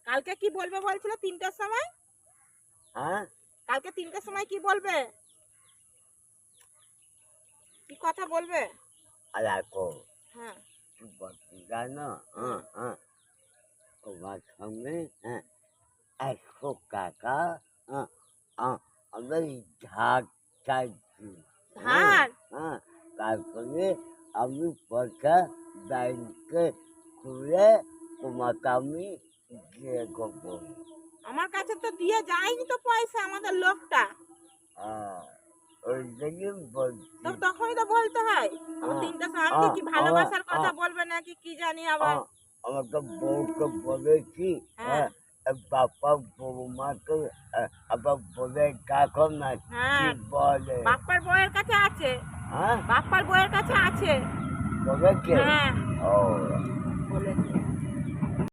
কালকে কি বলবে বলছিল 3টার সময়? হ্যাঁ কালকে 3টার সময় কি বলবে? কি কথা বলবে? আর দেখো হ্যাঁ কি বলতে জানো হ্যাঁ হ্যাঁ তোমার সঙ্গে হ্যাঁ 100 টাকা হ্যাঁ আমি ধার চাইছি ধার? হ্যাঁ তারপরে আমি পয়সা ব্যাংকে খুলে তোমাকে আমি দিয়ে দেবো আমার কাছে তো দিয়ে যায়নি তো পয়সা আমাদের লোকটা। ওই জন্য বলছি তো তখনই তো বলতে হয়। আমার 3টার সময় আমি কি ভালোবাসার কথা বলবে নাকি কি জানি আবার। আমাকে বউকে বলেছি হ্যাঁ বাপা বৌমাকে আবার বলে দেখো না কি হ্যাঁ বলে বাপ্পার বউয়ের কাছে আছে। হ্যাঁ বাপ্পার বউয়ের কাছে আছে। বলেছে হ্যাঁ ও বলেছে।